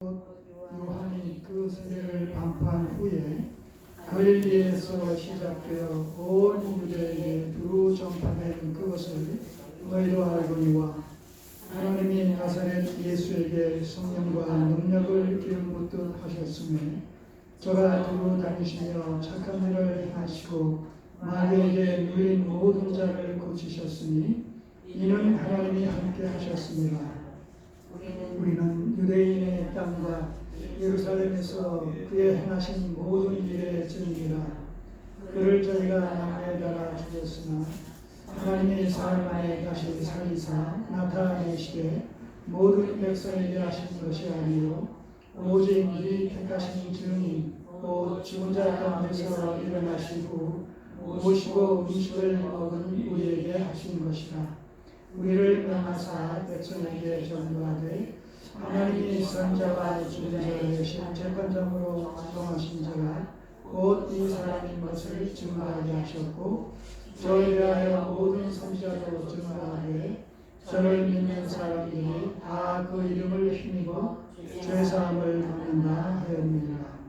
요한이 그 세례를 반포한 후에 갈릴리에서 시작되어 온 유대에 두루 전파된 그것을 너희도 알거니와 하나님이 나사렛 예수에게 성령과 능력을 기름 붓듯 하셨음에 저가 두루 다니시며 착한 일을 행하시고 마귀에게 누린 모든 자를 고치셨으니 이는 하나님이 함께 하셨습니다. 우리는 유대인의 땅과 예루살렘에서 그의 행하신 모든 일의 증인이라. 그를 저희가 나무에 달아 죽였으나 하나님이 사흘 만에 다시 살리사 나타내시되 모든 백성에게 하신 것이 아니요 오직 이 택하신 증인 곧 죽은 자 가운데서 일어나신 후 오시고 음식을 먹은 우리에게 하신 것이라. 우리를 명하사 백성에게 전도하되 하나님이 선자와 죽은 자를 대신 재판장으로 정하신 자가 곧 이 사람인 것을 증거하게 하셨고 저에 대하여 모든 선지자도 증거하되 저를 믿는 사람들이 다 그 이름을 힘입어 죄사함을 받는다 하였느니라.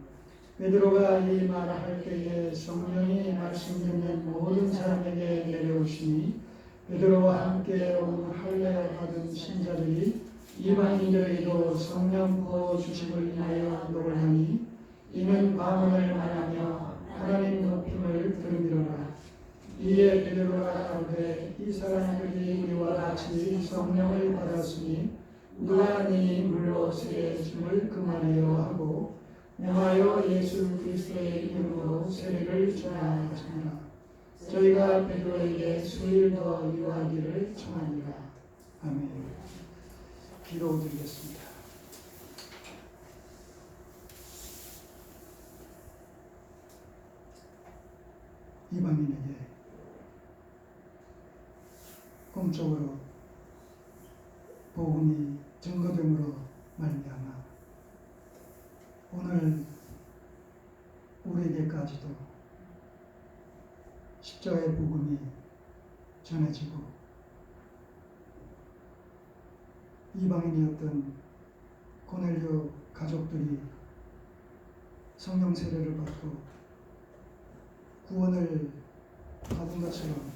베드로가 이 말을 할 때에 성령이 말씀듣는 모든 사람에게 내려오시니 베드로와 함께 온 할례 받은 신자들이 이방인들에게도 성령 부어 주심을 인하여 노래하니 이는 방언을 말하며 하나님 높임을 들음이로라. 이에 베드로가 가로되 이 사람들이 우리와 같이 성령을 받았으니 누가 네 물로 세례 줌을 그만해요 하고 명하여 예수 그리스도의 이름으로 세례를 주라 하시니라. 저희가 베드로에게 수일 더 유하기를 청하니라. 아멘. 기도드리겠습니다. 이방인에게 공적으로 복음이 증거됨으로 말미암아 오늘 우리에게까지도 십자가의 복음이 전해지고 이방인이었던 고넬료 가족들이 성령 세례를 받고 구원을 받은 것처럼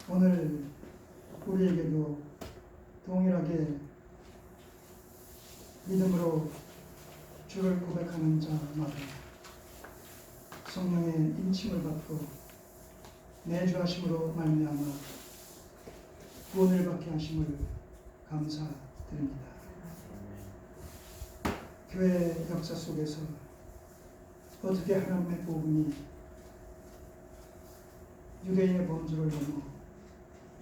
오늘 우리에게도 동일하게 믿음으로 주를 고백하는 자마다 성령의 인침을 받고 내주하심으로 말미암아 구원을 받게 하심을 감사드립니다. 교회 역사 속에서 어떻게 하나님의 복음이 유대인의 범주를 넘어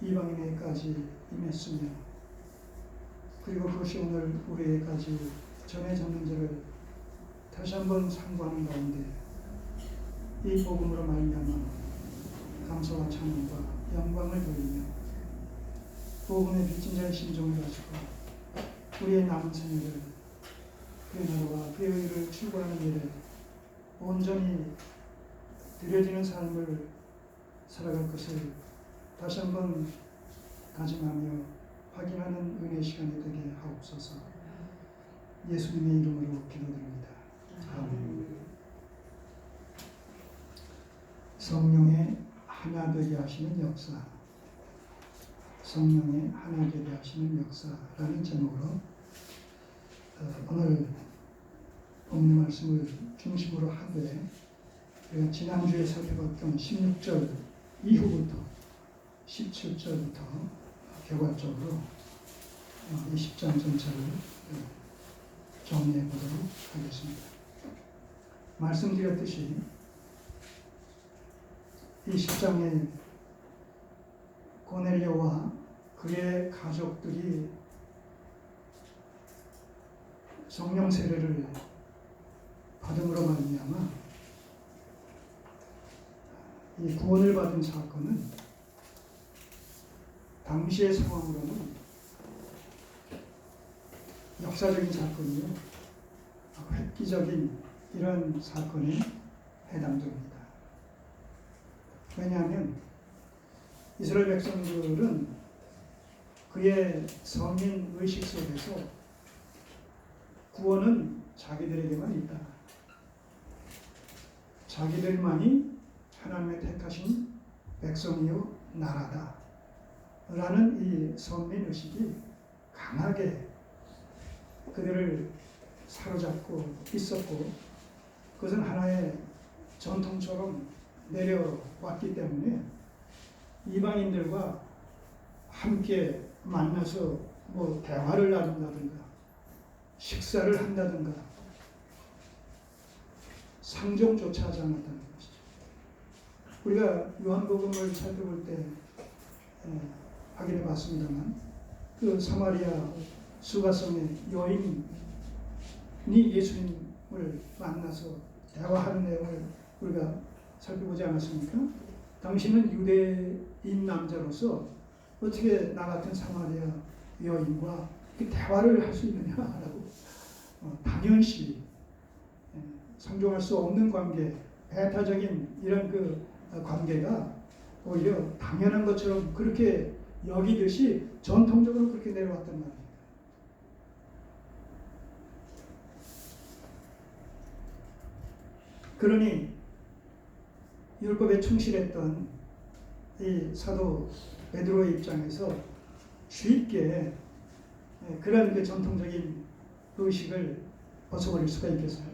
이방인에게까지 임했으며 그리고 그것이 오늘 우리에게까지 전해졌는지를 다시 한번 상고하는 가운데 이 복음으로 말미암아 감사와 찬양과 영광을 돌리며 복음의 빚진 자의 심정을 가지고 우리의 남은 생애를 그의 나라와 그의 의를 추구하는 일에 온전히 드려지는 삶을 살아갈 것을 다시 한번 다짐하며 확인하는 은혜의 시간이 되게 하옵소서. 예수님의 이름으로 기도드립니다. 아멘. 성령의 하나 되게 하시는 역사, 성령의 하나 되게 하시는 역사라는 제목으로 오늘 본문 말씀을 중심으로 하되 우리가 지난주에 살펴봤던 16절 이후부터 17절부터 개괄적으로 20장 전체를 정리해 보도록 하겠습니다. 말씀드렸듯이 이 10장에 고넬료와 그의 가족들이 성령 세례를 받음으로 말미암아 이 구원을 받은 사건은 당시의 상황으로는 역사적인 사건이요 획기적인 이런 사건에 해당됩니다. 왜냐하면 이스라엘 백성들은 그의 성인 의식 속에서 구원은 자기들에게만 있다. 자기들만이 하나님의 택하신 백성이요 나라다. 라는 이 선민의식이 강하게 그들을 사로잡고 있었고, 그것은 하나의 전통처럼 내려왔기 때문에 이방인들과 함께 만나서 뭐 대화를 나눈다든가 식사를 한다든가 상종조차 하지 않았다는 것이죠. 우리가 요한복음을 살펴볼 때 확인해 봤습니다만, 그 사마리아 수가성의 여인이 예수님을 만나서 대화하는 내용을 우리가 살펴보지 않았습니까? 당신은 유대인 남자로서 어떻게 나 같은 사마리아 여인과 대화를 할 수 있느냐라고 당연시 상종할 수 없는 관계, 배타적인 이런 그 관계가 오히려 당연한 것처럼 그렇게 여기듯이 전통적으로 그렇게 내려왔단 말입니다. 그러니 율법에 충실했던 이 사도 베드로의 입장에서 쉽게 그런 그 전통적인 의식을 벗어버릴 수가 있겠어요.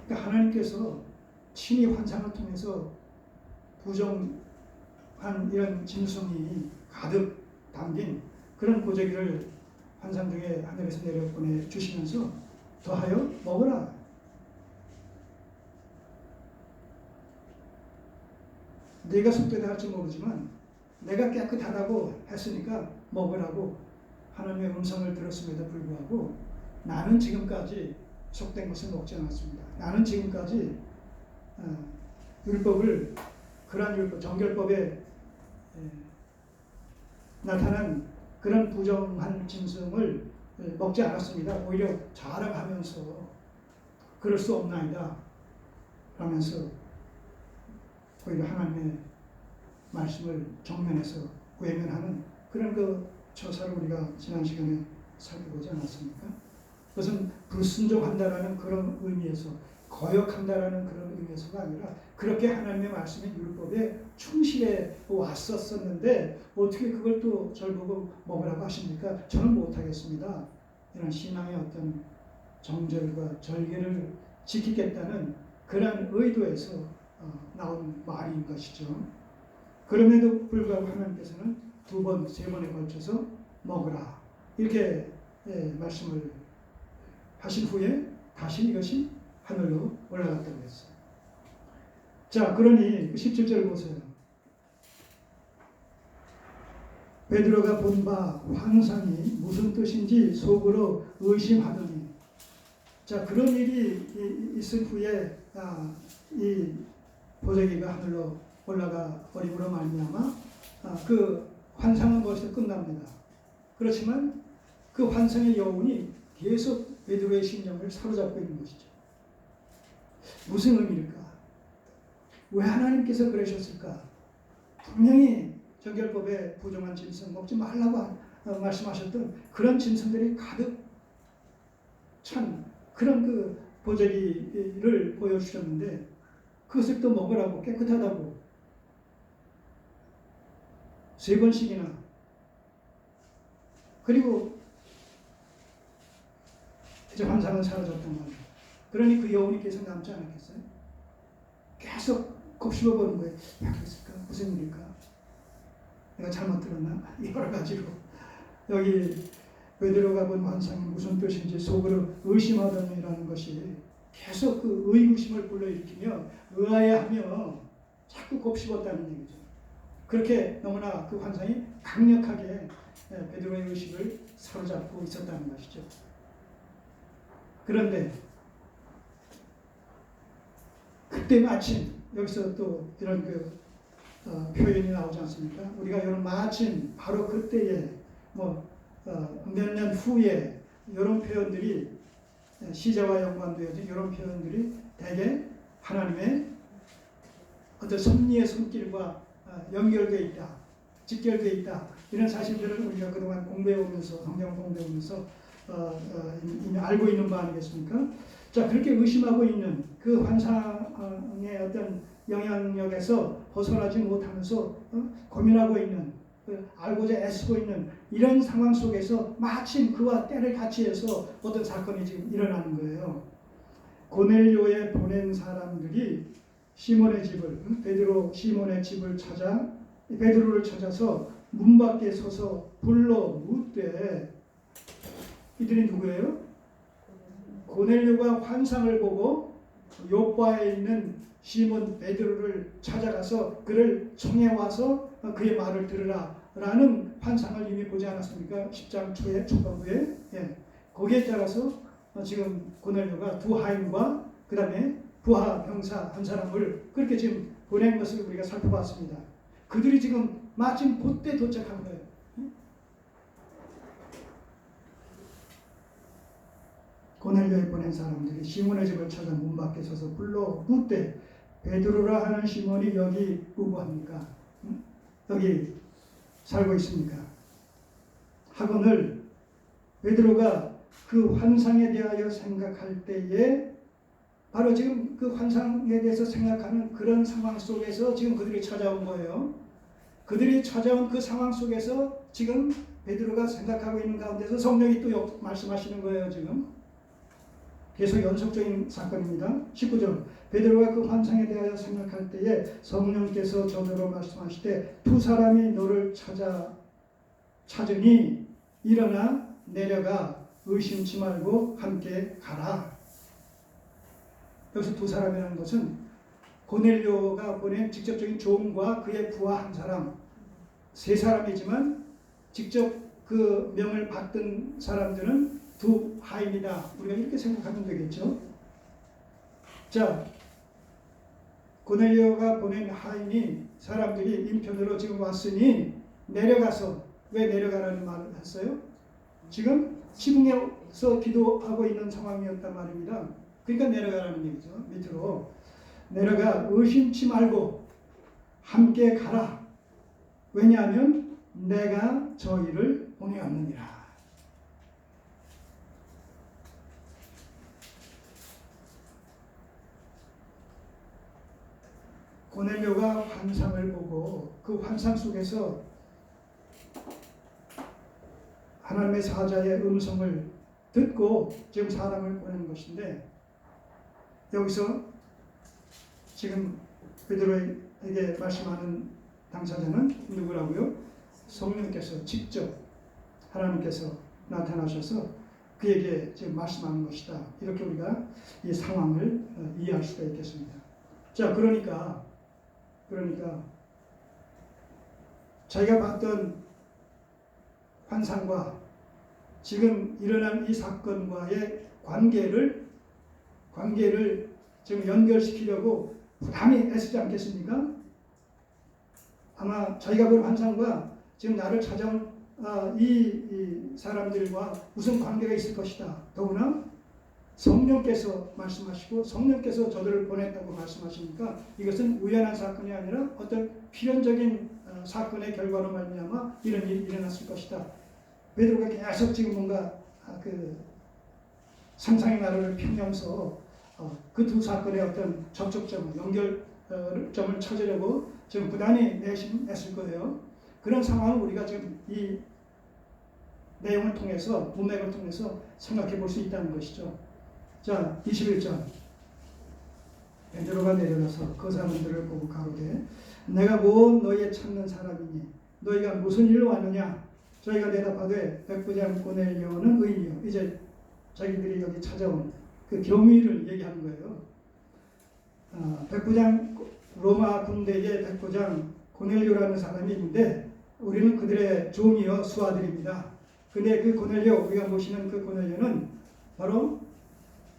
그러니까 하나님께서 친히 환상을 통해서 부정한 이런 짐승이 가득 담긴 그런 고재기를 환상 중에 하늘에서 내려보내 주시면서 더하여 먹으라. 네가 속되다 할지 모르지만 내가 깨끗하다고 했으니까 먹으라고 하나님의 음성을 들었음에도 불구하고 나는 지금까지 속된 것을 먹지 않았습니다. 나는 지금까지 율법을, 그러한 율법, 정결법에 나타난 그런 부정한 짐승을 먹지 않았습니다. 오히려 자랑하면서 그럴 수 없나이다 하면서 오히려 하나님의 말씀을 정면에서 외면하는 그런 그 처사를 우리가 지난 시간에 살펴보지 않았습니까? 그것은 불순종한다라는 그런 의미에서, 거역한다라는 그런 의미에서가 아니라 그렇게 하나님의 말씀의 율법에 충실해 왔었는데 어떻게 그걸 또 절 보고 먹으라고 하십니까? 저는 못하겠습니다. 이런 신앙의 어떤 정절과 절개를 지키겠다는 그런 의도에서 나온 말인 것이죠. 그럼에도 불구하고 하나님께서는 두 번, 세 번에 걸쳐서 먹으라 이렇게 말씀을 하신 후에 다시 이것이 하늘로 올라갔다고 했어요. 자, 그러니 17절 보세요. 베드로가 본 바 환상이 무슨 뜻인지 속으로 의심하더니, 자, 그런 일이 있은 후에 이 보자기가 하늘로 올라가 버림으로 말미암아 그 환상은 거기서 끝납니다. 그렇지만 그 환상의 여운이 계속 베드로의 심령을 사로잡고 있는 것이죠. 무슨 의미일까? 왜 하나님께서 그러셨을까? 분명히 정결법에 부정한 짐승 먹지 말라고 말씀하셨던 그런 짐승들이 가득 찬 그런 그 보자기를 보여주셨는데 그것을 또 먹으라고, 깨끗하다고 세 번씩이나, 그리고 이제 환상은 사라졌단 말이에요. 그러니 그 여운이 계속 남지 않았겠어요? 계속 곱씹어보는 거예요. 야, 그랬을까? 무슨 일일까? 내가 잘못 들었나? 여러 가지로 여기 베드로가 본 환상이 무슨 뜻인지 속으로 의심하더니라는 것이 계속 그 의구심을 불러일으키며 의아해하며 자꾸 곱씹었다는 얘기죠. 그렇게 너무나 그 환상이 강력하게 베드로의 의식을 사로잡고 있었다는 것이죠. 그런데 그때 마침 여기서 또 이런 그 표현이 나오지 않습니까? 우리가 이런 마침 바로 그때에 몇 년 후에 이런 표현들이 시제와 연관되어진 이런 표현들이 대개 하나님의 어떤 섭리의 손길과 연결되어 있다, 직결되어 있다, 이런 사실들을 우리가 그동안 공부해오면서, 성경을 공부해오면서 이미 알고 있는 바 아니겠습니까? 자, 그렇게 의심하고 있는 그 환상의 어떤 영향력에서 벗어나지 못하면서 고민하고 있는, 알고자 애쓰고 있는 이런 상황 속에서 마침 그와 때를 같이 해서 어떤 사건이 지금 일어나는 거예요. 고넬료에 보낸 사람들이 시몬의 집을, 베드로 시몬의 집을 찾아 베드로를 찾아서 문 밖에 서서 불러 묻되, 이들이 누구예요? 고넬료가 환상을 보고 요바에 있는 시몬 베드로를 찾아가서 그를 청해 와서 그의 말을 들으라 라는 환상을 이미 보지 않았습니까? 10장 초반부에. 예. 거기에 따라서 지금 고넬료가 두 하인과 그 다음에 부하 병사 한 사람을 그렇게 지금 보낸 것을 우리가 살펴봤습니다. 그들이 지금 마침 그때 도착한 거예요. 고넬료에 보낸 사람들이 시몬의 집을 찾아 문 밖에 서서 불러 묻되, 베드로라 하는 시몬이 여기 우부합니까? 여기 살고 있습니까? 하거늘 베드로가 그 환상에 대하여 생각할 때에 바로 지금 그 환상에 대해서 생각하는 그런 상황 속에서 지금 그들이 찾아온 거예요. 그들이 찾아온 그 상황 속에서 지금 베드로가 생각하고 있는 가운데서 성령이 또 말씀하시는 거예요. 지금 계속 연속적인 사건입니다. 19절, 베드로가 그 환상에 대하여 생각할 때에 성령께서 저더러 말씀하시되 두 사람이 너를 찾으니 일어나 내려가 의심치 말고 함께 가라. 여기서 두 사람이라는 것은 고넬료가 보낸 직접적인 종과 그의 부하 한 사람, 세 사람이지만 직접 그 명을 받던 사람들은 두 하인이다. 우리가 이렇게 생각하면 되겠죠. 자, 고넬료가 보낸 하인이 사람들이 인편으로 지금 왔으니 내려가서, 왜 내려가라는 말을 했어요? 지금 지붕에서 기도하고 있는 상황이었단 말입니다. 그러니까 내려가라는 얘기죠. 밑으로 내려가 의심치 말고 함께 가라. 왜냐하면 내가 저희를 보내었느니라. 고넬료가 환상을 보고 그 환상 속에서 하나님의 사자의 음성을 듣고 지금 사람을 보내는 것인데, 여기서 지금 베드로에게 말씀하는 당사자는 누구라고요? 성령께서 직접 하나님께서 나타나셔서 그에게 지금 말씀하는 것이다. 이렇게 우리가 이 상황을 이해할 수가 있겠습니다. 자, 그러니까 자기가 봤던 환상과 지금 일어난 이 사건과의 관계를 지금 연결시키려고 부단히 애쓰지 않겠습니까? 아마 자기가 본 환상과 지금 나를 찾아온 이 사람들과 무슨 관계가 있을 것이다. 더구나 성령께서 말씀하시고 성령께서 저들을 보냈다고 말씀하시니까 이것은 우연한 사건이 아니라 어떤 필연적인 사건의 결과로 말미암아 이런 일이 일어났을 것이다. 베드로가 계속 지금 뭔가 그 상상의 나라를 펴면서 그 두 사건의 어떤 접촉점을, 연결점을 찾으려고 지금 부단히 애쓸 거예요. 그런 상황을 우리가 지금 이 내용을 통해서, 문맥을 통해서 생각해 볼 수 있다는 것이죠. 자, 21절. 베드로가 내려가서 그 사람들을 보고 가로되 내가 곧 너희의 찾는 사람이니 너희가 무슨 일로 왔느냐? 저희가 대답하되 백부장 고넬료는 의인이요. 이제 자기들이 여기 찾아온 그 경위를 얘기하는 거예요. 백부장, 로마 군대의 백부장 고넬료라는 사람이 있는데 우리는 그들의 종이요 수하들입니다. 근데 그 고넬료, 우리가 모시는 그 고넬료는 바로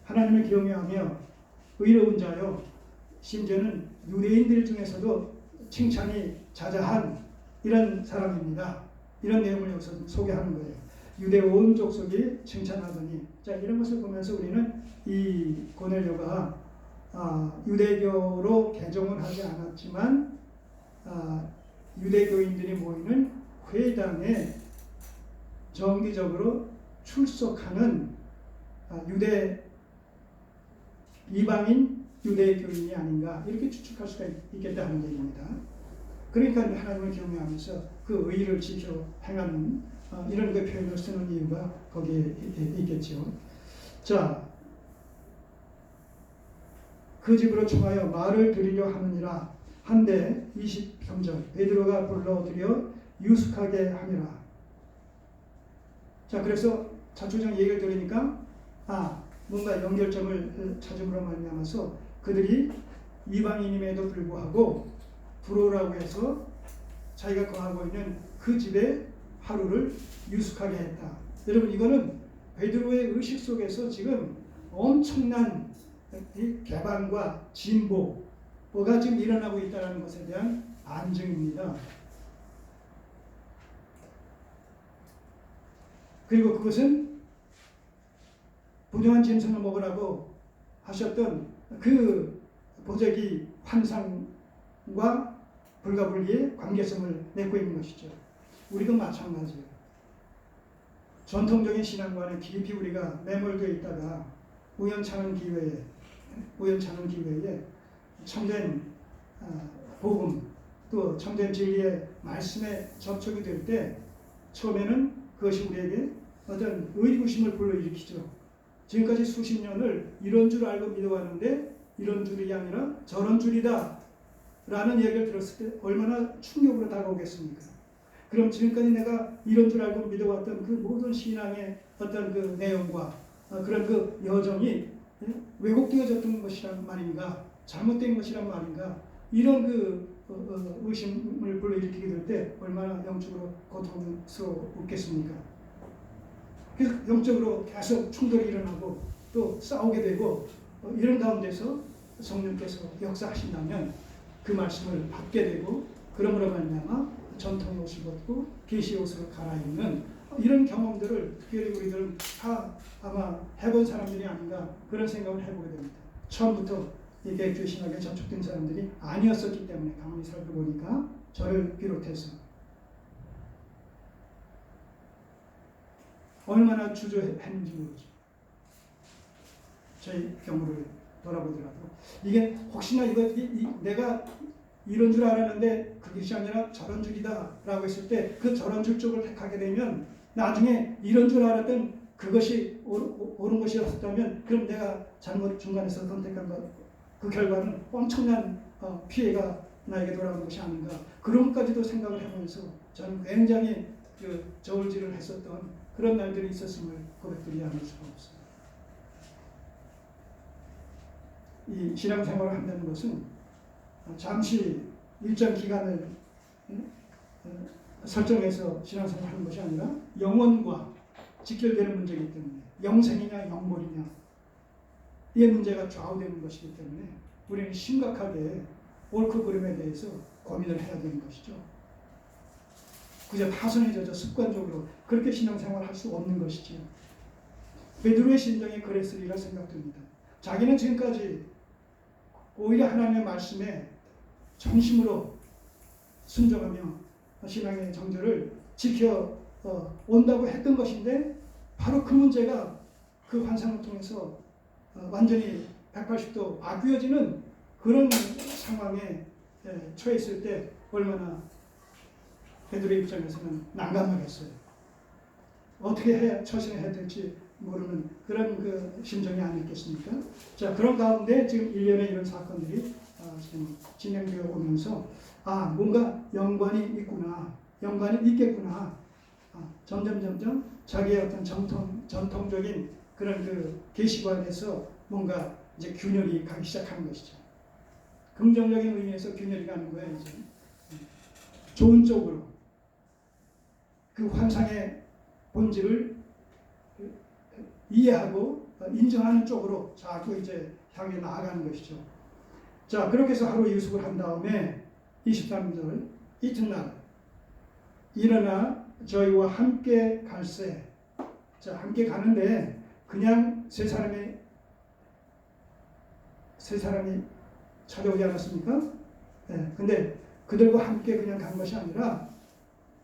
하나님을 경외하며 의로운 자요, 심지어는 유대인들 중에서도 칭찬이 자자한 이런 사람입니다. 이런 내용을 여기서 소개하는 거예요. 유대 온 족속이 칭찬하더니, 자, 이런 것을 보면서 우리는 이 고넬료가 유대교로 개종은 하지 않았지만 유대교인들이 모이는 회당에 정기적으로 출석하는 유대 이방인 유대 교인이 아닌가 이렇게 추측할 수가 있겠다 하는 얘기입니다. 그러니까 하나님을 경외하면서 그 의를 지켜 행하는 이런 그 표현을 쓰는 이유가 거기에 있겠죠. 자, 그 집으로 청하여 말을 드리려 하느니라 한데 23절 베드로가 불러들여 유숙하게 하니라. 자, 그래서 자초정 얘기를 들으니까 뭔가 연결점을 찾음으로 말미암아서 그들이 이방인임에도 불구하고 들어오라고 해서 자기가 거하고 있는 그 집에 하루를 유숙하게 했다. 여러분, 이거는 베드로의 의식 속에서 지금 엄청난 개방과 진보가 지금 일어나고 있다는 것에 대한 안증입니다. 그리고 그것은 부정한 짐승을 먹으라고 하셨던 그 보자기 환상과 불가분리의 관계성을 맺고 있는 것이죠. 우리도 마찬가지예요. 전통적인 신앙관에 깊이 우리가 매몰되어 있다가 우연찮은 기회에 참된 복음 또 참된 진리의 말씀에 접촉이 될 때 처음에는 그것이 우리에게 어떤 의구심을 불러일으키죠. 지금까지 수십 년을 이런 줄 알고 믿어왔는데 이런 줄이 아니라 저런 줄이다 라는 얘기를 들었을 때 얼마나 충격으로 다가오겠습니까? 그럼 지금까지 내가 이런 줄 알고 믿어왔던 그 모든 신앙의 어떤 그 내용과 그런 그 여정이 왜곡되어졌던 것이란 말인가, 잘못된 것이란 말인가, 이런 그 의심을 불러일으키게 될 때 얼마나 영적으로 고통스럽겠습니까? 그래서 영적으로 계속 충돌이 일어나고 또 싸우게 되고 이런 가운데서 성령께서 역사하신다면 그 말씀을 받게 되고 그러므로 말미암아 전통의 옷을 벗고 계시의 옷으로 갈아입는 이런 경험들을 특별히 우리들은 다 아마 해본 사람들이 아닌가 그런 생각을 해보게 됩니다. 처음부터 이게 교회 신학에 접촉된 사람들이 아니었었기 때문에 가만히 살펴보니까 저를 비롯해서 얼마나 주저했는지 모르죠. 저희 경우를 돌아보더라도 이게 혹시나 내가 이런 줄 알았는데 그것이 아니라 저런 줄이다 라고 했을 때 그 저런 줄 쪽을 택하게 되면 나중에 이런 줄 알았던 그것이 옳은 것이었다면 그럼 내가 잘못 중간에서 선택한 그 결과는 엄청난 피해가 나에게 돌아온 것이 아닌가 그런 것까지도 생각을 해보면서 저는 굉장히 저울질을 했었던 그런 날들이 있었음을 고백드리지 않을 수가 없어요. 이 신앙생활을 한다는 것은 잠시 일정 기간을 설정해서 신앙생활을 하는 것이 아니라 영원과 직결되는 문제이기 때문에 영생이냐 영몰이냐 이 문제가 좌우되는 것이기 때문에 우리는 심각하게 옳고 그름에 대해서 고민을 해야 되는 것이죠. 그저 파선해져서 습관적으로 그렇게 신앙생활을 할 수 없는 것이지요. 베드로의 심정이 그랬으리라 생각됩니다. 자기는 지금까지 오히려 하나님의 말씀에 정심으로 순종하며 신앙의 정절을 지켜 온다고 했던 것인데 바로 그 문제가 그 환상을 통해서 완전히 180도 바뀌어지는 그런 상황에 처했을 때 얼마나 베드로의 입장에서는 난감하겠어요. 어떻게 처신해야 될지 모르는 그런 그 심정이 아니겠습니까? 자, 그런 가운데 지금 일련의 이런 사건들이 지금 진행되어 오면서 뭔가 연관이 있구나, 연관이 있겠구나. 점점 자기의 어떤 전통적인 그런 그 계시관에서 뭔가 이제 균열이 가기 시작하는 것이죠. 긍정적인 의미에서 균열이 가는 거예요. 이제 좋은 쪽으로 그 환상의 본질을 이해하고 인정하는 쪽으로 자꾸 이제 향해 나아가는 것이죠. 자, 그렇게 해서 하루 유숙을 한 다음에 23절 이튿날 일어나 저희와 함께 갈새. 자, 함께 가는데 그냥 세 사람이 찾아오지 않았습니까? 네, 근데 그들과 함께 그냥 간 것이 아니라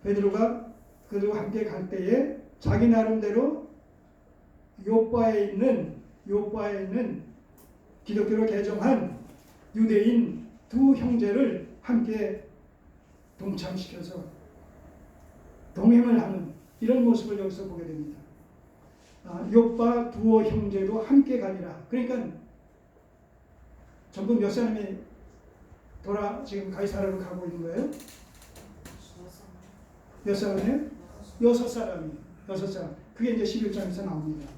베드로가 그들과 함께 갈 때에 자기 나름대로 요바에 있는 기독교로 개종한 유대인 두 형제를 함께 동참시켜서 동행을 하는 이런 모습을 여기서 보게 됩니다. 욥바 두어 형제도 함께 가니라. 그러니까 전부 몇 사람이 지금 가이사라로 가고 있는 거예요? 몇 사람이에요? 6사람이. 그게 이제 11장에서 나옵니다.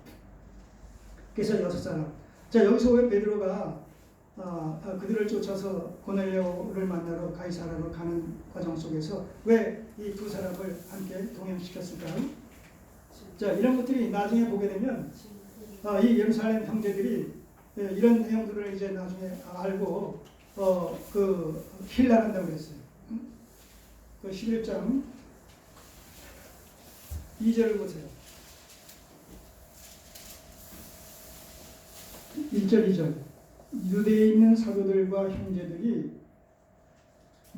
그래서 6사람. 자, 여기서 왜 베드로가 그들을 쫓아서 고넬료를 만나러 가이사라로 가는 과정 속에서 왜 이 두 사람을 함께 동행시켰을까요? 자, 이런 것들이 나중에 보게 되면 이 예루살렘 형제들이 이런 내용들을 이제 나중에 알고 힐난한다고 그랬어요. 그 11장 2절을 보세요. 1절 2절 유대에 있는 사도들과 형제들이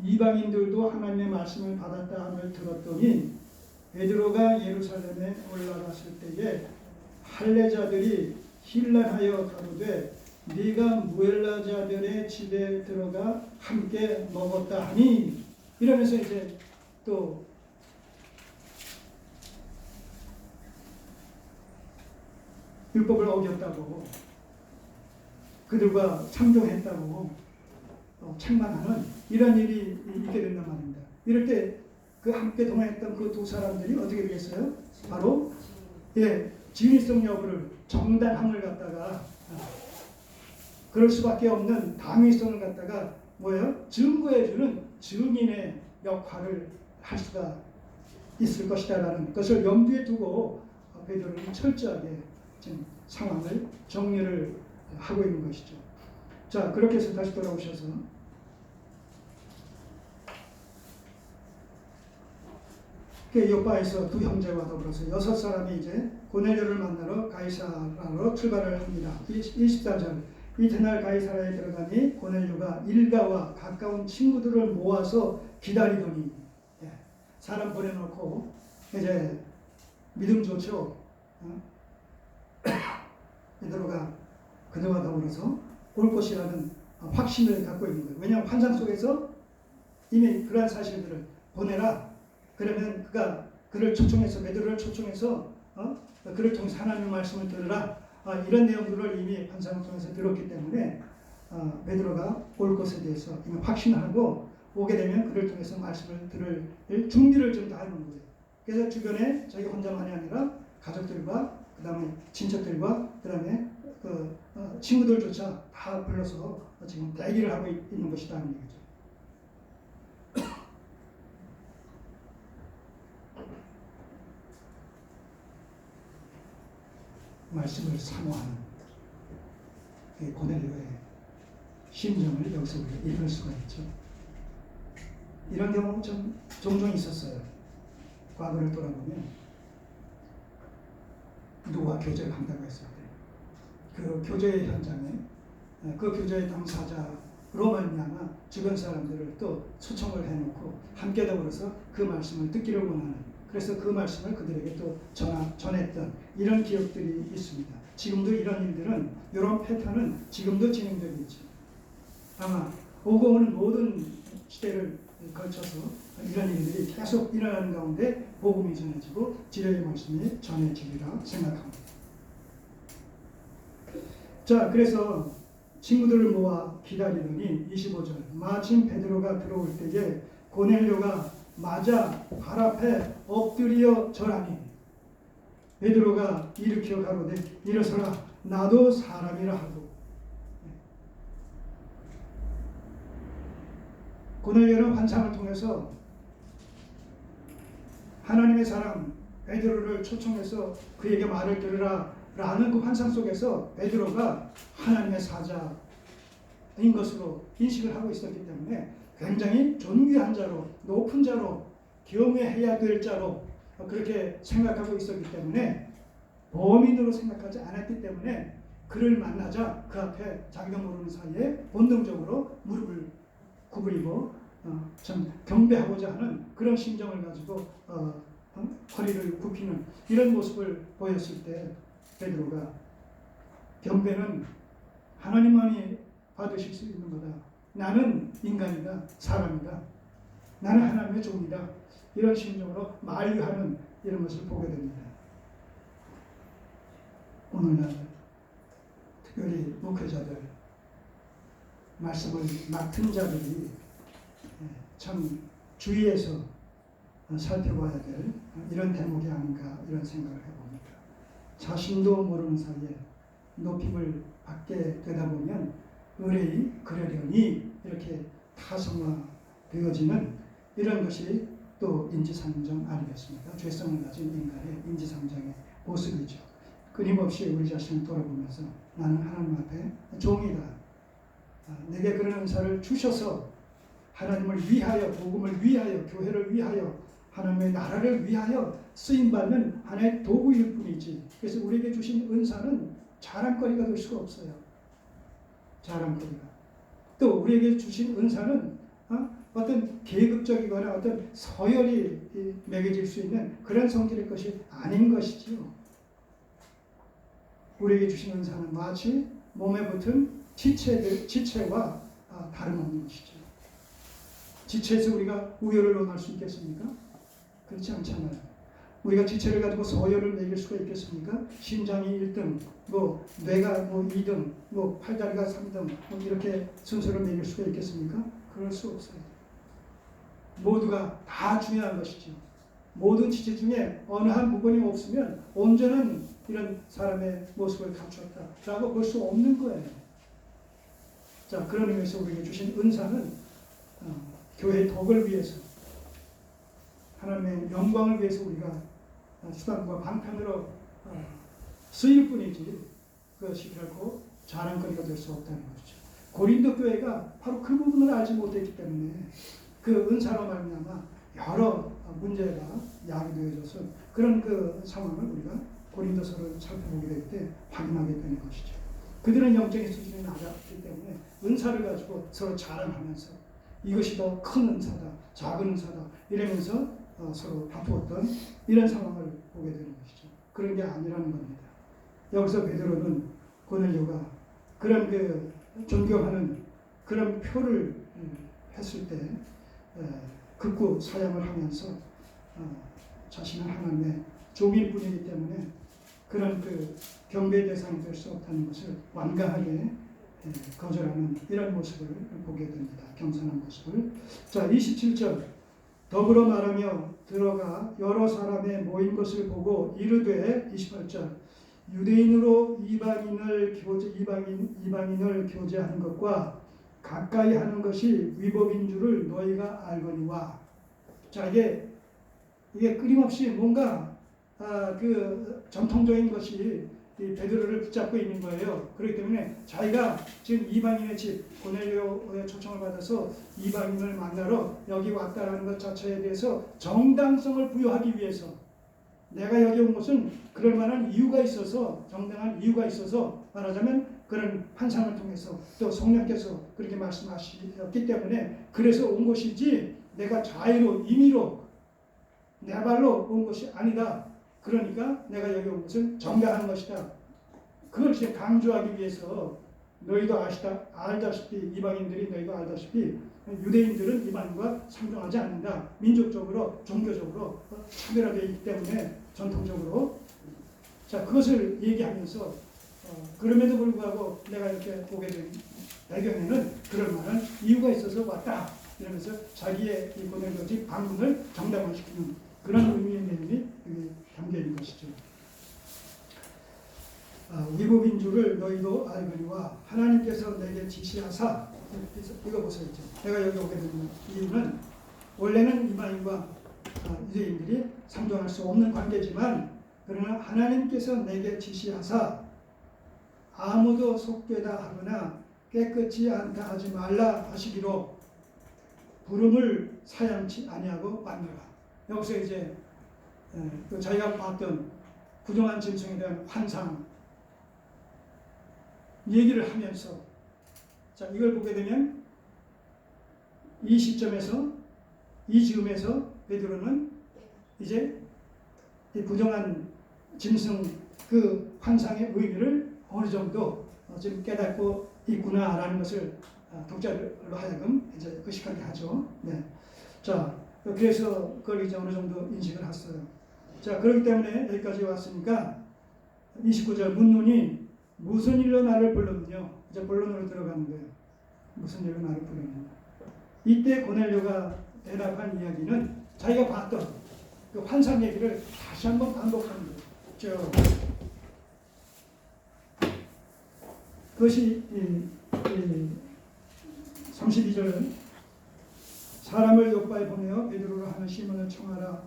이방인들도 하나님의 말씀을 받았다 함을 들었더니 베드로가 예루살렘에 올라갔을 때에 할례자들이 힐난하여 가로되 네가 무엘라자들의 집에 들어가 함께 먹었다 하니 이러면서 이제 또 율법을 어겼다고 그들과 상종했다고 책망하는 이런 일이 있게 된단 말입니다. 이럴 때 그 함께 동행했던 그 두 사람들이 어떻게 되겠어요? 바로 진위성 여부를 정당함을 갖다가 그럴 수밖에 없는 당위성을 갖다가 증거해주는 증인의 역할을 할 수가 있을 것이다라는 것을 염두에 두고 베드로는 철저하게 지금 상황을 정리를 하고 있는 것이죠. 자, 그렇게 해서 다시 돌아오셔서 요바에서 두 형제와 더불어서 6사람이 이제 고넬료를 만나러 가이사라로 출발을 합니다. 24절 이튿날 가이사라에 들어가니 고넬료가 일가와 가까운 친구들을 모아서 기다리더니 사람 보내놓고 이제 믿음 좋죠. 베드로가 그들과 더불어서 올 것이라는 확신을 갖고 있는 거예요. 왜냐하면 환상 속에서 이미 그러한 사실들을 보내라. 그러면 그가 그를 초청해서 베드로를 초청해서 그를 통해서 하나님의 말씀을 들으라. 이런 내용들을 이미 환상을 통해서 들었기 때문에 베드로가 올 것에 대해서 이미 확신하고 오게 되면 그를 통해서 말씀을 들을 준비를 좀 다 하는 거예요. 그래서 주변에 자기 혼자만이 아니라 가족들과 그 다음에 친척들과 그 다음에 친구들조차 다 불러서 지금 대기를 하고 있는 것이다는 얘기죠. 말씀을 사모하는 고넬료의 심정을 여기서 우리가 읽을 수가 있죠. 이런 경우는 좀 종종 있었어요. 과거를 돌아보면 누구와 교제를 한다고 했을 때 그 교제의 현장에 그 교제의 당사자로 말미암아 주변 사람들을 또 초청을 해놓고 함께 더불어서 그 말씀을 듣기를 원하는 그래서 그 말씀을 그들에게 또 전했던 이런 기억들이 있습니다. 지금도 이런 일들은 이런 패턴은 지금도 진행되고 있죠. 아마 오고 오는 모든 시대를 걸쳐서 이런 일들이 계속 일어나는 가운데 복음이 전해지고 진리의 말씀이 전해지리라 생각합니다. 자, 그래서 친구들을 모아 기다리더니 25절 마침 베드로가 들어올 때에 고넬료가 맞아 발 앞에 엎드려 절하니 베드로가 일으켜 가로되 일어서라 나도 사람이라 하고 고넬료는 환상을 통해서 하나님의 사람 베드로를 초청해서 그에게 말을 들으라 라는 그 환상 속에서 베드로가 하나님의 사자인 것으로 인식을 하고 있었기 때문에 굉장히 존귀한 자로 높은 자로 경외해야 될 자로 그렇게 생각하고 있었기 때문에 범인으로 생각하지 않았기 때문에 그를 만나자 그 앞에 자기가 모르는 사이에 본능적으로 무릎을 구부리고 좀 경배하고자 하는 그런 심정을 가지고 허리를 굽히는 이런 모습을 보였을 때 베드로가 경배는 하나님만이 받으실 수 있는 거다. 나는 인간이다. 사람이다. 나는 하나님의 종이다. 이런 심정으로 만류하는 이런 것을 보게 됩니다. 오늘날 특별히 목회자들, 말씀을 맡은 자들이 참 주의해서 살펴봐야 될 이런 대목이 아닌가 이런 생각을 해봅니다. 자신도 모르는 사이에 높임을 받게 되다 보면 의뢰이 그러려니 이렇게 타성화되어지는 이런 것이 또 인지상정 아니겠습니까? 죄성을 가진 인간의 인지상정의 모습이죠. 끊임없이 우리 자신을 돌아보면서 나는 하나님 앞에 종이다. 내게 그런 은사를 주셔서 하나님을 위하여, 복음을 위하여, 교회를 위하여, 하나님의 나라를 위하여 쓰임받는 하나의 도구일 뿐이지. 그래서 우리에게 주신 은사는 자랑거리가 될 수가 없어요. 자랑거리가. 또 우리에게 주신 은사는 어떤 계급적이거나 어떤 서열이 매겨질 수 있는 그런 성질의 것이 아닌 것이지요. 우리에게 주신 은사는 마치 몸에 붙은 지체와 다름없는 것이죠. 지체에서 우리가 우열을 논할 수 있겠습니까? 그렇지 않잖아요. 우리가 지체를 가지고 서열을 매길 수가 있겠습니까? 심장이 1등, 뇌가 2등, 팔다리가 3등, 이렇게 순서를 매길 수가 있겠습니까? 그럴 수 없어요. 모두가 다 중요한 것이죠. 모든 지체 중에 어느 한 부분이 없으면 온전한 이런 사람의 모습을 갖추었다라고 볼 수 없는 거예요. 자, 그런 의미에서 우리에게 주신 은사는 교회의 덕을 위해서, 하나님의 영광을 위해서 우리가 수단과 방편으로 쓰일 뿐이지 그것이 결코 자랑거리가 될 수 없다는 것이죠. 고린도 교회가 바로 그 부분을 알지 못했기 때문에 그 은사로 말미암아 여러 문제가 야기되어져서 그런 그 상황을 우리가 고린도서를 살펴보게 될 때 확인하게 되는 것이죠. 그들은 영적인 수준이 낮았기 때문에 은사를 가지고 서로 자랑하면서 이것이 더 큰 은사다, 작은 은사다 이러면서 서로 다투었던 이런 상황을 보게 되는 것이죠. 그런 게 아니라는 겁니다. 여기서 베드로는 고넬료가 그런 그 존경하는 그런 표를 했을 때 극구 사양을 하면서 자신은 하나님의 종일 뿐이기 때문에 그런 그 경배 대상이 될 수 없다는 것을 완강하게 거절하는 이런 모습을 보게 됩니다. 겸손한 모습을. 자, 27절. 더불어 말하며 들어가 여러 사람의 모인 것을 보고 이르되 28절. 유대인으로 이방인을 교제하는 것과 가까이 하는 것이 위법인 줄을 너희가 알거니와. 자, 이게 끊임없이 뭔가 그 전통적인 것이 이 베드로를 붙잡고 있는 거예요. 그렇기 때문에 자기가 지금 이방인의 집 고넬료의 초청을 받아서 이방인을 만나러 여기 왔다라는 것 자체에 대해서 정당성을 부여하기 위해서 내가 여기 온 것은 그럴 만한 이유가 있어서, 정당한 이유가 있어서, 말하자면 그런 환상을 통해서 또 성령께서 그렇게 말씀하셨기 때문에 그래서 온 것이지 내가 자의로 임의로 내 발로 온 것이 아니다. 그러니까 내가 여기 온 것은 정당한 것이다. 그걸 지금 강조하기 위해서 너희도 알다시피 이방인들이 너희도 알다시피 유대인들은 이방인과 상종하지 않는다. 민족적으로 종교적으로 차별화되어 있기 때문에 전통적으로 자 그것을 얘기하면서 그럼에도 불구하고 내가 이렇게 보게 된 배경에는 그럴 만한 이유가 있어서 왔다. 이러면서 자기의 이 고넬료 집 방문을 정당화시키는 그런 의미의 내용이 여기 담겨 있는 것이죠. 위법인 줄을 너희도 알거니와 하나님께서 내게 지시하사 이거 보세요. 내가 여기 오게 된 이유는 원래는 이방인과 유대인들이 상종할 수 없는 관계지만 그러나 하나님께서 내게 지시하사 아무도 속되다 하거나 깨끗이 않다 하지 말라 하시기로 부름을 사양치 아니하고 만들라. 여기서 이제 자기가 봤던 부정한 짐승에 대한 환상 얘기를 하면서 자 이걸 보게 되면 이 시점에서 이 즈음에서 베드로는 이제 이 부정한 짐승 그 환상의 의미를 어느 정도 지금 깨닫고 있구나라는 것을 독자들로 하여금 이제 의식하게 하죠. 네. 자, 그래서 그걸 이제 어느 정도 인식을 했어요. 자, 그렇기 때문에 여기까지 왔으니까 29절 문눈이 무슨 일로 나를 불렀느냐. 이제 본론으로 들어가는 거예요. 무슨 일로 나를 불렀느냐. 이때 고넬료가 대답한 이야기는 자기가 봤던 그 환상 얘기를 다시 한번 반복하는 거예요. 그것이 32절 사람을 요바에 보내어 베드로로 하는 시몬을 청하라.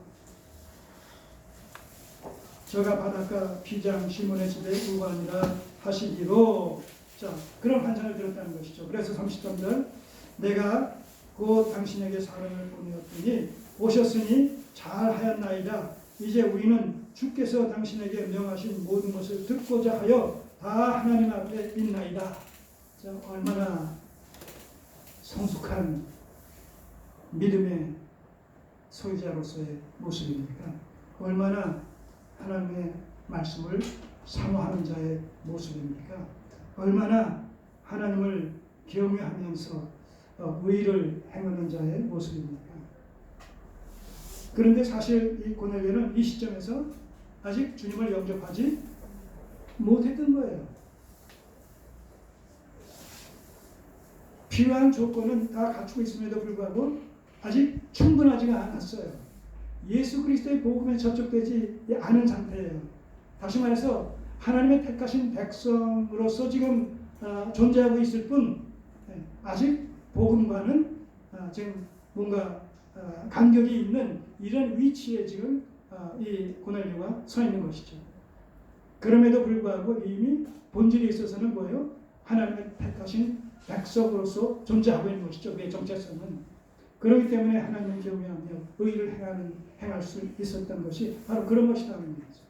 저가 바닷가 비장 시몬의 집에 우관이라 하시기로. 자, 그런 환상을 들었다는 것이죠. 그래서 33절 내가 곧 당신에게 사람을 보내었더니 오셨으니 잘하였나이다. 이제 우리는 주께서 당신에게 명하신 모든 것을 듣고자 하여 다 하나님 앞에 있나이다. 자, 얼마나 성숙한 믿음의 소유자로서의 모습입니까? 얼마나 하나님의 말씀을 사모하는 자의 모습입니까? 얼마나 하나님을 경외하면서 의를 행하는 자의 모습입니까? 그런데 사실 이 고넬료는 이 시점에서 아직 주님을 영접하지 못했던 거예요. 필요한 조건은 다 갖추고 있음에도 불구하고 아직 충분하지가 않았어요. 예수 그리스도의 복음에 접촉되지 않은 상태예요. 다시 말해서 하나님의 택하신 백성으로서 지금 존재하고 있을 뿐 아직 복음과는 지금 뭔가 간격이 있는 이런 위치에 지금 이 고넬료가 서 있는 것이죠. 그럼에도 불구하고 이미 본질에 있어서는 뭐예요? 하나님의 택하신 백성으로서 존재하고 있는 것이죠. 그의 정체성은. 그렇기 때문에 하나님을 경외하며 의를 행할 수 있었던 것이 바로 그런 것이라는 거죠.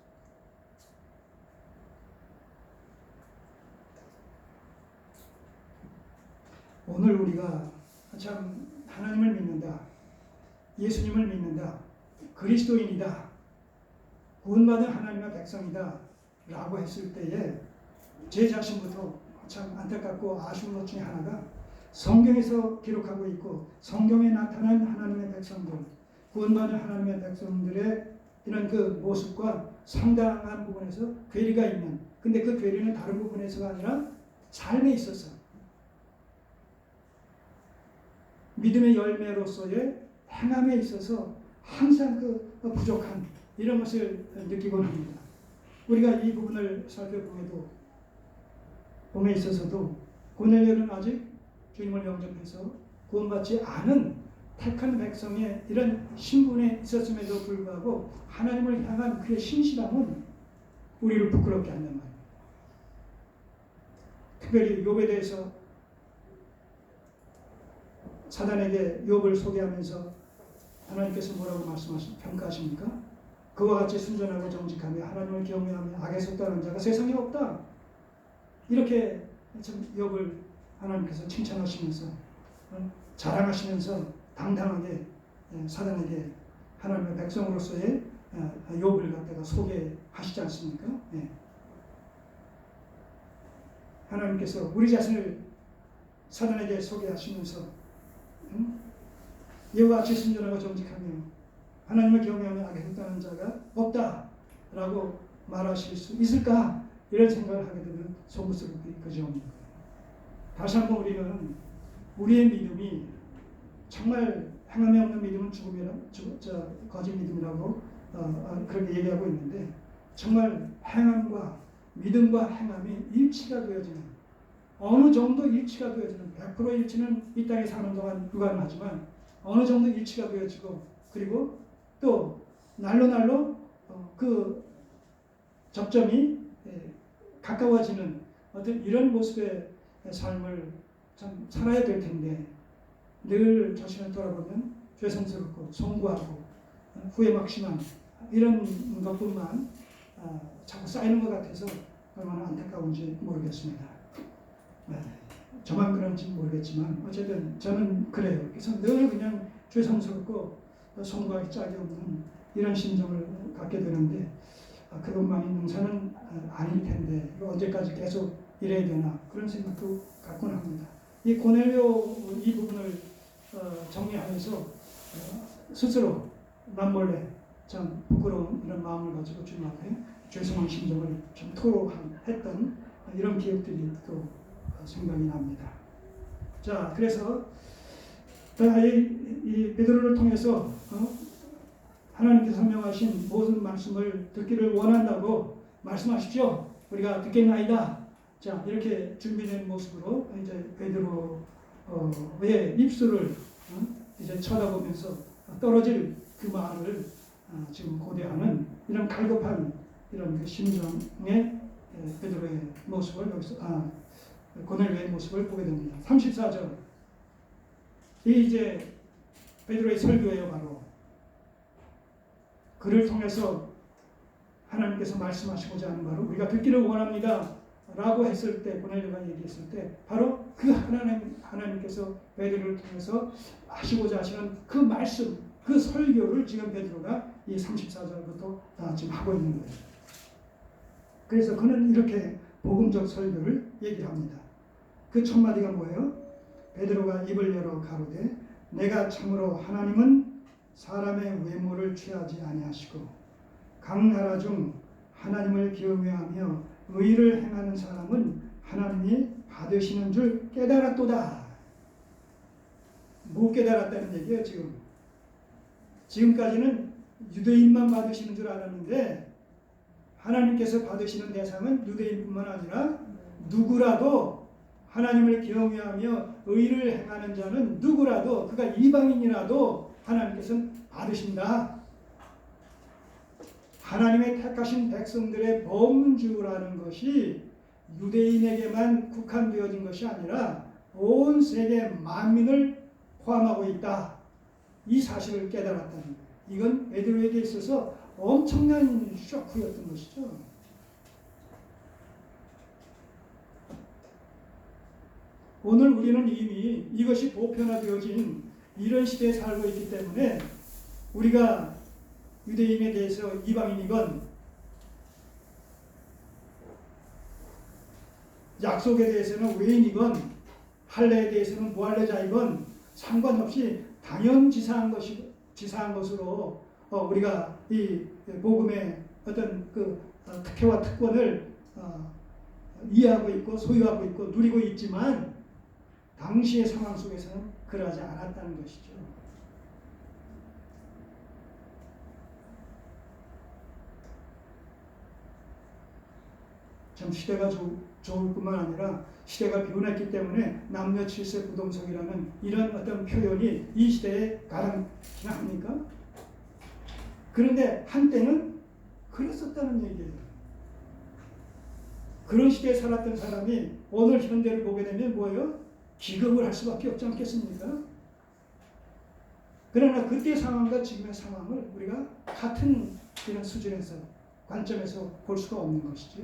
오늘 우리가 참 하나님을 믿는다, 예수님을 믿는다, 그리스도인이다, 구원받은 하나님의 백성이다 라고 했을 때에 제 자신부터 참 안타깝고 아쉬운 것 중에 하나가 성경에서 기록하고 있고 성경에 나타난 하나님의 백성들, 구원받은 하나님의 백성들의 이런 그 모습과 상당한 부분에서 괴리가 있는, 근데 그 괴리는 다른 부분에서가 아니라 삶에 있어서 믿음의 열매로서의 행함에 있어서 항상 그 부족한 이런 것을 느끼곤 합니다. 우리가 이 부분을 살펴봄에 있어서도 고넬료는 아직 주님을 영접해서 구원받지 않은 택한 백성의 이런 신분에 있었음에도 불구하고 하나님을 향한 그의 신실함은 우리를 부끄럽게 한단 말입니다. 특별히 욥에 대해서 사단에게 욥을 소개하면서 하나님께서 뭐라고 평가하십니까? 그와 같이 순전하고 정직하며 하나님을 경외하며 악에서 떠난 자가 세상에 없다. 이렇게 참 욥을 하나님께서 칭찬하시면서 자랑하시면서 당당하게 사단에게 하나님의 백성으로서의 욥을 갖다가 소개하시지 않습니까? 하나님께서 우리 자신을 사단에게 소개하시면서 이와 같이 순전하고 정직하며 하나님을 경외하며 악에서 떠난 자가 없다라고 말하실 수 있을까? 이런 생각을 하게 되면 송구스럽게 그저옵니다. 다시 한번 우리는 우리의 믿음이 정말 행함이 없는 믿음은 거짓 믿음이라고 그렇게 얘기하고 있는데, 정말 행함과 믿음과 행함이 일치가 되어지는, 어느 정도 일치가 되어지는, 100% 일치는 이 땅에 사는 동안 불가능하지만 어느 정도 일치가 되어지고, 그리고 또 날로 그 접점이 가까워지는 어떤 이런 모습의 삶을 참 살아야 될 텐데, 늘 자신을 돌아보면 죄송스럽고 송구하고 후회 막심한 이런 것뿐만 자꾸 쌓이는 것 같아서 얼마나 안타까운지 모르겠습니다. 저만 그런지 모르겠지만 어쨌든 저는 그래요. 그래서 늘 그냥 죄송스럽고 송구하기 짝이 없는 이런 심정을 갖게 되는데, 그것만이 능사는 아닐 텐데 이거 언제까지 계속 이래야 되나 그런 생각도 갖곤 합니다. 이 고넬료 이 부분을 정리하면서 스스로 남몰래 참 부끄러운 이런 마음을 가지고 주님 앞에 죄송한 심정을 좀 토로했던 이런 기억들이 또 생각이 납니다. 자, 그래서 이 베드로를 통해서 하나님께서 설명하신 모든 말씀을 듣기를 원한다고 말씀하십시오. 우리가 듣겠나이다. 자, 이렇게 준비된 모습으로 이제 베드로의 입술을 이제 쳐다보면서 떨어질 그 말을 지금 고대하는 이런 갈급한 이런 그 심정의 베드로의 모습을 여기서 고넬료의 모습을 보게 됩니다. 34절. 이 이제 베드로의 설교예요, 바로. 그를 통해서 하나님께서 말씀하시고자 하는 바로 우리가 듣기를 원합니다. 라고 했을 때, 고넬료가 얘기했을 때, 바로 그 하나님께서 베드로를 통해서 하시고자 하시는 그 말씀, 그 설교를 지금 베드로가 이 34절부터 지금 하고 있는 거예요. 그래서 그는 이렇게 복음적 설교를 얘기합니다. 그 첫 마디가 뭐예요? 베드로가 입을 열어 가로되 내가 참으로 하나님은 사람의 외모를 취하지 아니하시고 각 나라 중 하나님을 경외하며 의를 행하는 사람은 하나님이 받으시는 줄 깨달았도다. 못 깨달았다는 얘기예요. 지금까지는 유대인만 받으시는 줄 알았는데 하나님께서 받으시는 대상은 유대인뿐만 아니라 누구라도 하나님을 경외하며 의를 행하는 자는 누구라도 그가 이방인이라도 하나님께서는 받으신다. 하나님의 택하신 백성들의 범주라는 것이 유대인에게만 국한되어진 것이 아니라 온 세계 만민을 포함하고 있다. 이 사실을 깨달았다는 거예요. 이건 베드로에게 있어서 엄청난 쇼크였던 것이죠. 오늘 우리는 이미 이것이 보편화되어진 이런 시대에 살고 있기 때문에 우리가 유대인에 대해서 이방인이건 약속에 대해서는 외인이건 할례에 대해서는 무할례자이건 상관없이 당연지사한 것으로 우리가 이 복음의 어떤 그 특혜와 특권을 이해하고 있고 소유하고 있고 누리고 있지만 당시의 상황 속에서는 그러지 않았다는 것이죠. 참 시대가 좋을 뿐만 아니라 시대가 변했기 때문에 남녀 칠세 부동석이라는 이런 어떤 표현이 이 시대에 가당키나 합니까? 그런데 한때는 그랬었다는 얘기예요. 그런 시대에 살았던 사람이 오늘 현대를 보게 되면 뭐예요? 기겁을 할 수밖에 없지 않겠습니까? 그러나 그때 상황과 지금의 상황을 우리가 같은 이런 수준에서 관점에서 볼 수가 없는 것이죠.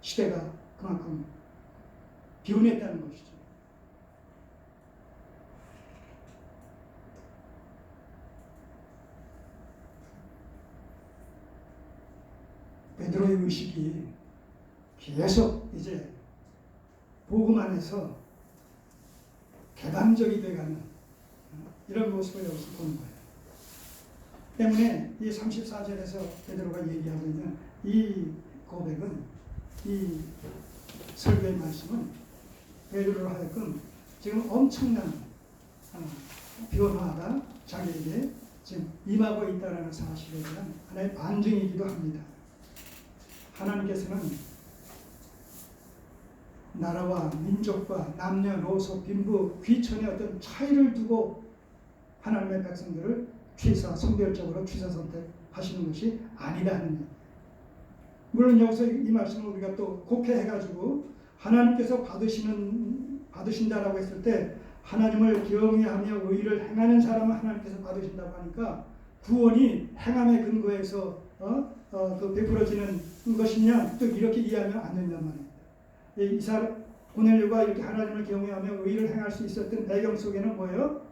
시대가 그만큼 변했다는 것이죠. 베드로의 의식이 계속 이제 복음 안에서 개방적이 되어가는 이런 모습을 여기서 보는 거예요. 때문에 이 34절에서 베드로가 얘기하고 있는 이 고백은, 이 설교의 말씀은 베드로로 하여금 지금 엄청난 변화가 자기에게 지금 임하고 있다는 사실에 대한 하나의 반증이기도 합니다. 하나님께서는 나라와 민족과 남녀노소 빈부 귀천의 어떤 차이를 두고 하나님의 백성들을 선별적으로 취사 선택하시는 것이 아니라는 것. 물론 여기서 이 말씀을 우리가 또 곡해해가지고 하나님께서 받으신다라고 했을 때 하나님을 경외하며 의를 행하는 사람은 하나님께서 받으신다고 하니까 구원이 행함의 근거에서 그 베풀어지는 것이냐 또 이렇게 이해하면 안 된단 말입니다. 이 사람 고넬료가 이렇게 하나님을 경외하며 의를 행할 수 있었던 배경 속에는 뭐예요?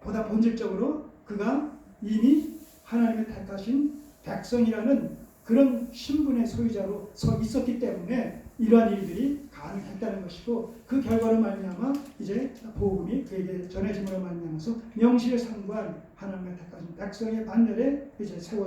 보다 본질적으로 그가 이미 하나님의 택하신 백성이라는 그런 신분의 소유자로 서 있었기 때문에 이러한 일들이 가능했다는 것이고, 그 결과로 말미암아 이제 복음이 그에게 전해짐으로 말미암아서 명실상부한 하나님의 택하신 백성의 반열에 이제 세워져